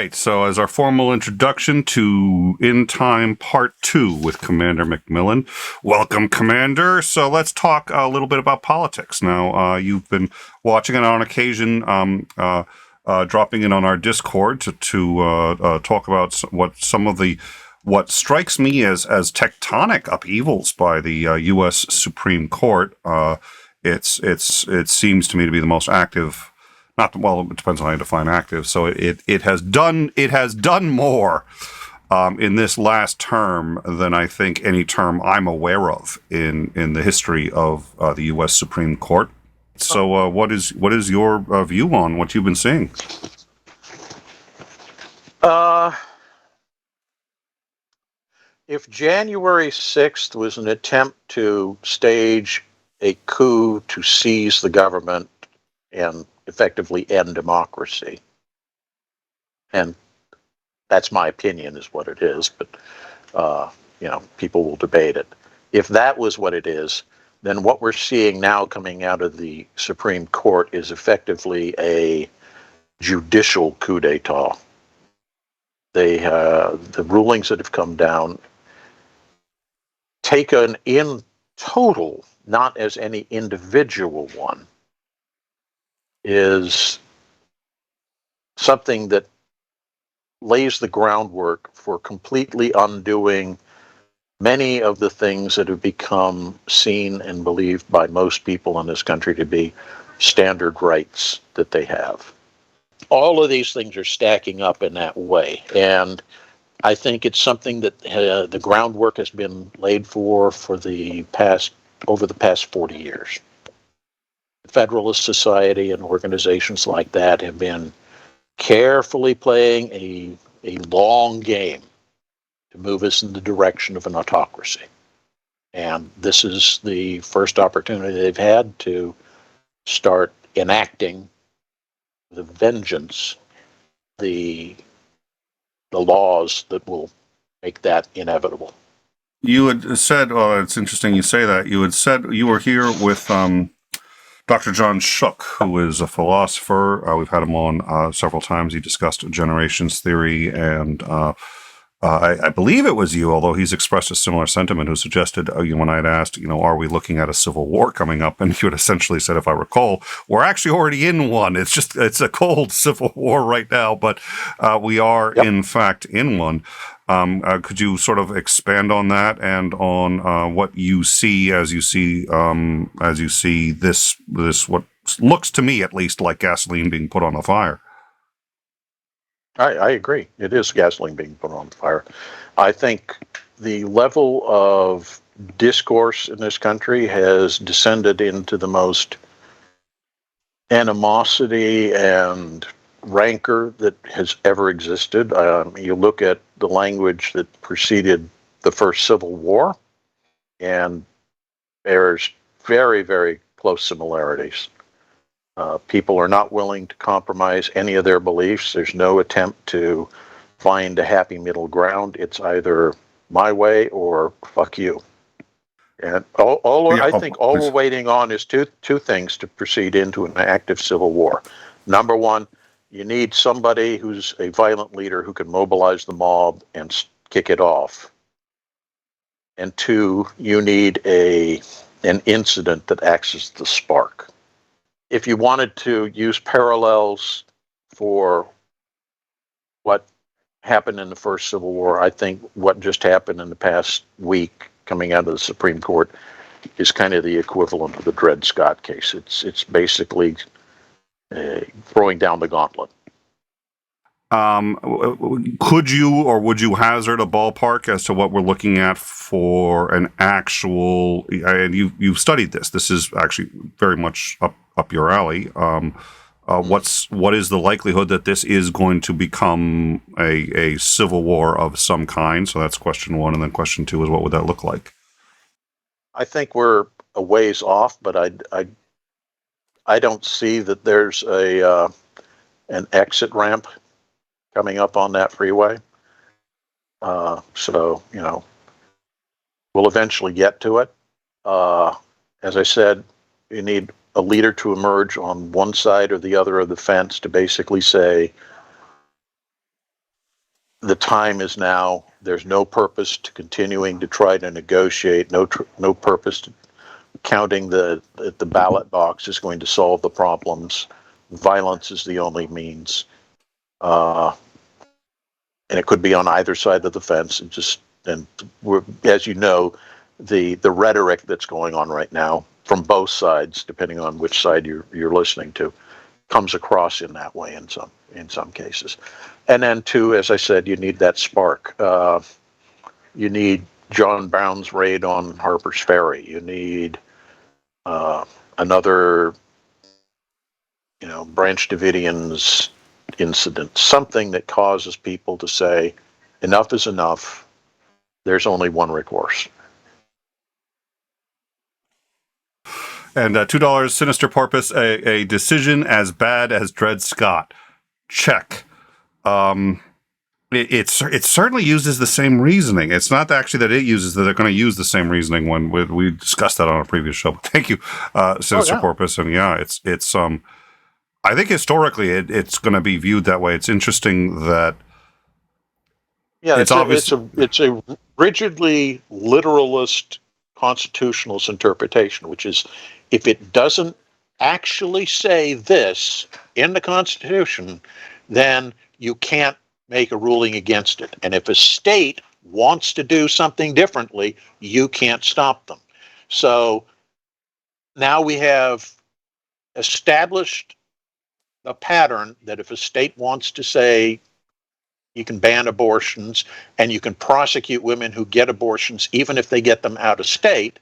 right. So as our formal introduction to In Time Part 2 with Commander McMillan. Welcome, Commander. So let's talk a little bit about politics. Now, you've been watching it on occasion, dropping in on our Discord to talk about what strikes me as tectonic upheavals by the U.S. Supreme Court. It seems to me to be the most active. It depends on how you define active. So it has done more in this last term than I think any term I'm aware of in the history of the U.S. Supreme Court. So what is your view on what you've been seeing? If January 6th was an attempt to stage a coup to seize the government and effectively end democracy, and that's my opinion is what it is, but people will debate it. If that was what it is, then what we're seeing now coming out of the Supreme Court is effectively a judicial coup d'etat. The rulings that have come down, taken in total, not as any individual one, is something that lays the groundwork for completely undoing many of the things that have become seen and believed by most people in this country to be standard rights that they have. All of these things are stacking up in that way, and I think it's something that the groundwork has been laid for over the past 40 years. Federalist Society and organizations like that have been carefully playing a long game to move us in the direction of an autocracy. And this is the first opportunity they've had to start enacting the vengeance, the laws that will make that inevitable. You had said, it's interesting you say that. You had said you were here with Dr. John Shook, who is a philosopher. We've had him on several times. He discussed generations theory, and I believe it was you, although he's expressed a similar sentiment, who suggested, when I had asked, are we looking at a civil war coming up? And you had essentially said, if I recall, we're actually already in one. It's a cold civil war right now, but we are, in fact, in one. Could you sort of expand on that and on what you see as you see this what looks to me at least like gasoline being put on the fire? I agree. It is gasoline being put on the fire. I think the level of discourse in this country has descended into the most animosity and rancor that has ever existed. You look at the language that preceded the first Civil War, and there's very, very close similarities. People are not willing to compromise any of their beliefs. There's no attempt to find a happy middle ground. It's either my way or fuck you. And I think all we're waiting on is two things to proceed into an active civil war. Number one, you need somebody who's a violent leader who can mobilize the mob and kick it off. And two, you need an incident that acts as the spark. If you wanted to use parallels for what happened in the first Civil War, I think what just happened in the past week coming out of the Supreme Court is kind of the equivalent of the Dred Scott case. It's basically throwing down the gauntlet. Could you or would you hazard a ballpark as to what we're looking at for an actual, and you've studied this. This is actually very much up your alley. What is the likelihood that this is going to become a civil war of some kind? So that's question one. And then question two is, what would that look like? I think we're a ways off, but I don't see that there's an exit ramp coming up on that freeway. So, we'll eventually get to it. As I said, you need a leader to emerge on one side or the other of the fence to basically say, the time is now. There's no purpose to continuing to try to negotiate. No purpose to counting the ballot box is going to solve the problems. Violence is the only means, and it could be on either side of the fence. As you know, the rhetoric that's going on right now from both sides, depending on which side you're listening to, comes across in that way in some cases. And then two, as I said, you need that spark. You need John Brown's raid on Harper's Ferry. You need another, Branch Davidian's incident, something that causes people to say, enough is enough. There's only one recourse. And $2, Sinister Porpoise, a decision as bad as Dred Scott. Check. It certainly uses the same reasoning. It's not actually that it uses that they're going to use the same reasoning when we discussed that on a previous show. But thank you, Sinister Porpoise. And yeah, it's I think historically it's going to be viewed that way. It's interesting that it's a rigidly literalist constitutionalist interpretation, which is if it doesn't actually say this in the Constitution, then you can't make a ruling against it. And if a state wants to do something differently, you can't stop them. So now we have established a pattern that if a state wants to say you can ban abortions and you can prosecute women who get abortions even if they get them out of state,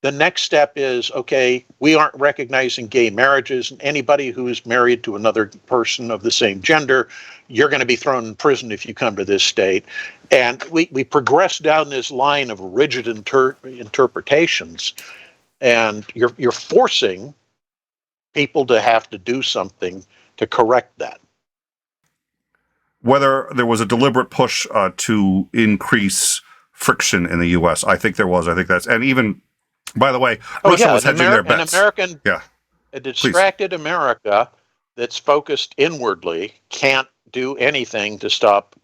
the next step is, okay, we aren't recognizing gay marriages, and anybody who is married to another person of the same gender, you're going to be thrown in prison if you come to this state. And we progress down this line of rigid interpretations, and you're forcing people to have to do something to correct that. Whether there was a deliberate push to increase friction in the U.S., I think there was. I think that's, and even, by the way, Russia was hedging their bets. A distracted America that's focused inwardly can't do anything to stop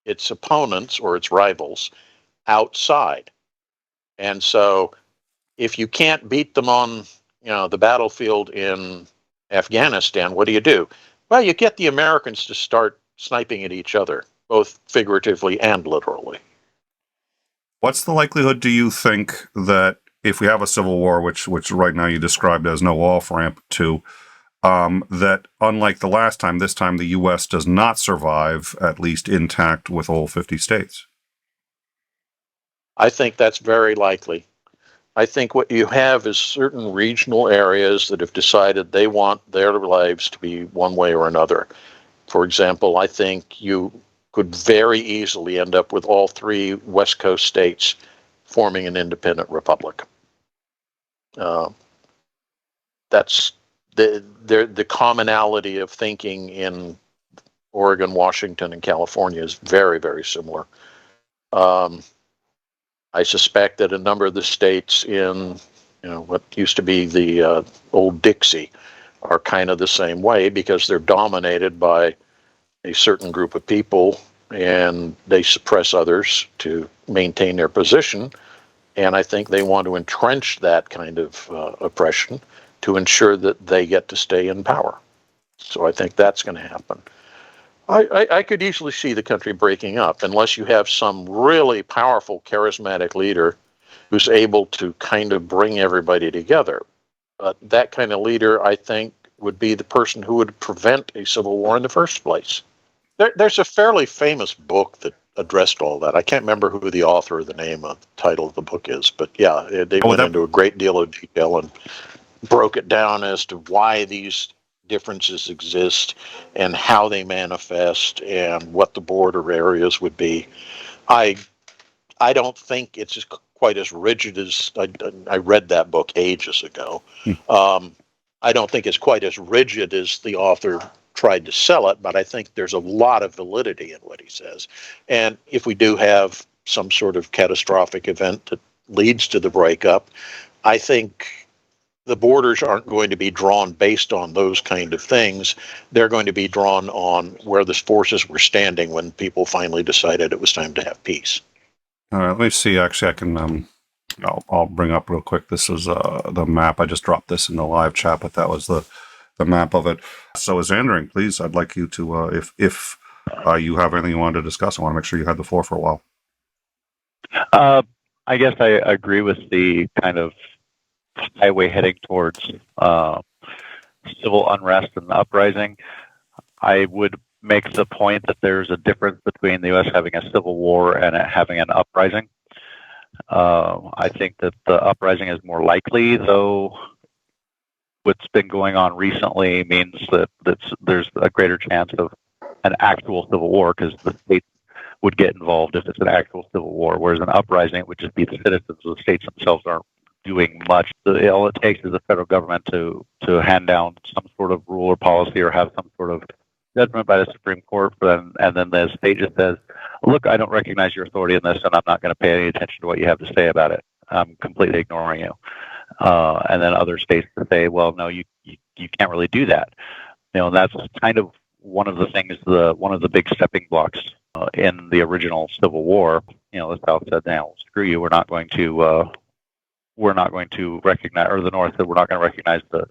its opponents or its rivals outside. And so if you can't beat them on, the battlefield in Afghanistan, what do? Well, you get the Americans to start sniping at each other, both figuratively and literally. What's the likelihood, do you think, that if we have a civil war, which right now you described as no off-ramp to, that unlike the last time, this time the U.S. does not survive, at least intact, with all 50 states? I think that's very likely. I think what you have is certain regional areas that have decided they want their lives to be one way or another. For example, I think you could very easily end up with all three West Coast states forming an independent republic. That's the commonality of thinking in Oregon, Washington, and California is very, very similar. I suspect that a number of the states in what used to be the old Dixie are kind of the same way because they're dominated by a certain group of people and they suppress others to maintain their position. And I think they want to entrench that kind of oppression to ensure that they get to stay in power. So I think that's going to happen. I could easily see the country breaking up unless you have some really powerful, charismatic leader who's able to kind of bring everybody together. But that kind of leader, I think, would be the person who would prevent a civil war in the first place. There's a fairly famous book that addressed all that. I can't remember who the author or the name of the title of the book is, but yeah, they went into a great deal of detail and broke it down as to why these differences exist and how they manifest and what the border areas would be. I don't think it's quite as rigid as I read that book ages ago. I don't think it's quite as rigid as the author tried to sell it, but I think there's a lot of validity in what he says. And if we do have some sort of catastrophic event that leads to the breakup, I think the borders aren't going to be drawn based on those kind of things. They're going to be drawn on where the forces were standing when people finally decided it was time to have peace. All right, let me see. Actually, I can. I'll bring up real quick. This is the map. I just dropped this in the live chat, but that was the map of it. So, as Andring, please, I'd like you to, if you have anything you wanted to discuss, I want to make sure you had the floor for a while. I guess I agree with the kind of highway heading towards civil unrest and uprising. I would make the point that there's a difference between the U.S. having a civil war and having an uprising. I think that the uprising is more likely, though what's been going on recently means that there's a greater chance of an actual civil war, because the states would get involved if it's an actual civil war, whereas an uprising, it would just be the citizens of the states themselves aren't doing much. All it takes is the federal government to hand down some sort of rule or policy or have some sort of judgment by the Supreme Court, and then the state just says, look, I don't recognize your authority in this, and I'm not going to pay any attention to what you have to say about it. I'm completely ignoring you. And then other states say, well, no, you can't really do that. And that's kind of one of the things, one of the big stepping blocks in the original Civil War. The South said, "Now, screw you. We're not going to recognize," or the North said, "We're not going to recognize the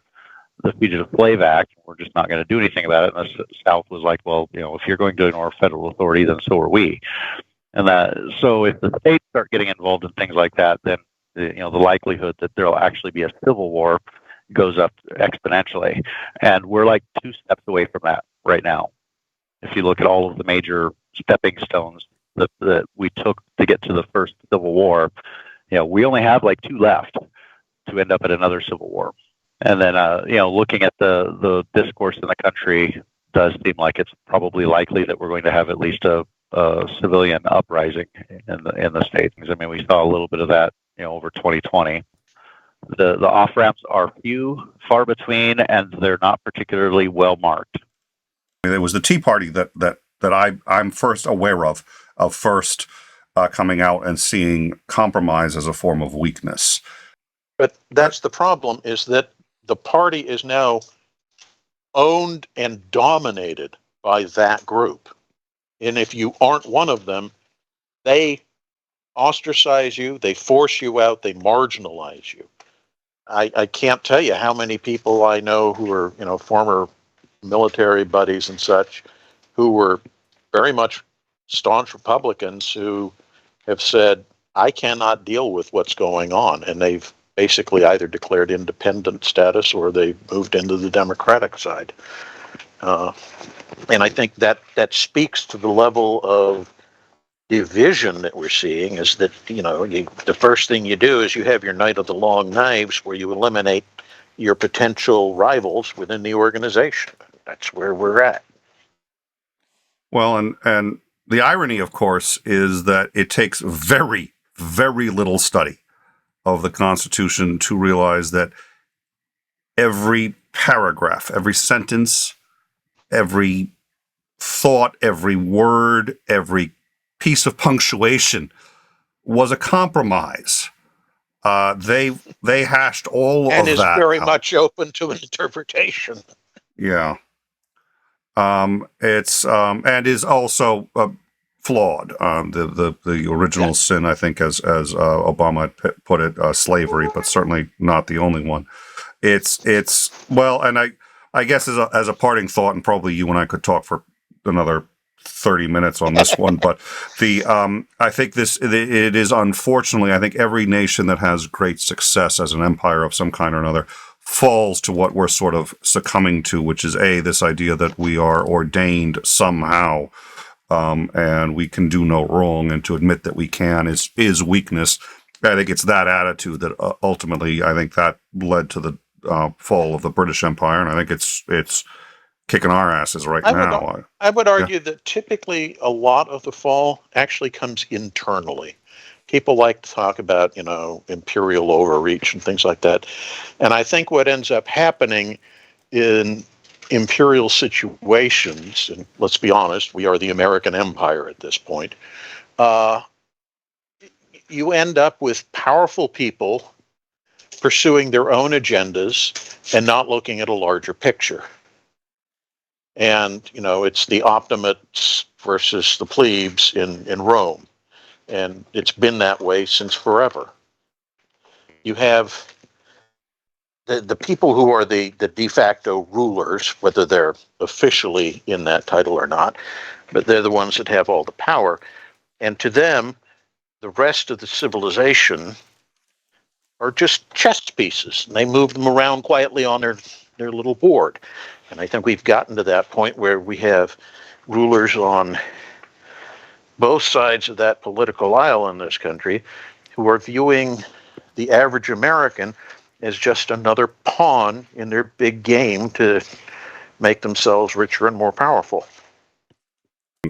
Fugitive Slave Act. We're just not going to do anything about it." And the South was like, "Well, if you're going to ignore federal authority, then so are we." And so if the states start getting involved in things like that, then the likelihood that there'll actually be a civil war goes up exponentially. And we're like 2 steps away from that right now. If you look at all of the major stepping stones that we took to get to the first Civil War, we only have like 2 left to end up at another Civil War. And then, looking at the discourse in the country, does seem like it's probably likely that we're going to have at least a civilian uprising in the states. I mean, we saw a little bit of that, over 2020. The off ramps are few, far between, and they're not particularly well marked. It was the Tea Party that I'm first aware of first coming out and seeing compromise as a form of weakness. But that's the problem, is that the party is now owned and dominated by that group. And if you aren't one of them, they ostracize you, they force you out, they marginalize you. I can't tell you how many people I know who are, former military buddies and such, who were very much staunch Republicans who have said, I cannot deal with what's going on. And they've basically either declared independent status or they moved into the Democratic side. And I think that speaks to the level of division that we're seeing, is that, the first thing you do is you have your Night of the Long Knives, where you eliminate your potential rivals within the organization. That's where we're at. Well, and the irony, of course, is that it takes very, very little study of the Constitution to realize that every paragraph, every sentence, every thought, every word, every piece of punctuation was a compromise. They hashed all and of that and is very out. much open to an interpretation. Yeah. It's and is also flawed. The original sin, I think, as Obama had put it, slavery, but certainly not the only one. It's well, and I guess as a parting thought, and probably you and I could talk for another 30 minutes on this one, but I think it is, unfortunately, I think every nation that has great success as an empire of some kind or another falls to what we're sort of succumbing to, which is this idea that we are ordained somehow, and we can do no wrong, and to admit that we can is weakness. I think it's that attitude that ultimately, I think that led to the fall of the British Empire, and I think it's kicking our asses now. I would argue that typically a lot of the fall actually comes internally. People like to talk about, imperial overreach and things like that. And I think what ends up happening in imperial situations, and let's be honest, we are the American empire at this point, you end up with powerful people pursuing their own agendas and not looking at a larger picture. And, it's the optimates versus the plebes in Rome. And it's been that way since forever. You have the people who are the de facto rulers, whether they're officially in that title or not, but they're the ones that have all the power. And to them, the rest of the civilization are just chess pieces. And they move them around quietly on their little board. And I think we've gotten to that point where we have rulers on both sides of that political aisle in this country who are viewing the average American as just another pawn in their big game to make themselves richer and more powerful.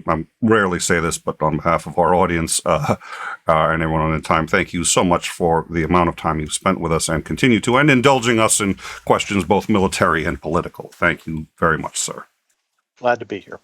I rarely say this, but on behalf of our audience and everyone on In Time, thank you so much for the amount of time you've spent with us and continue to, and indulging us in questions both military and political. Thank you very much, sir. Glad to be here.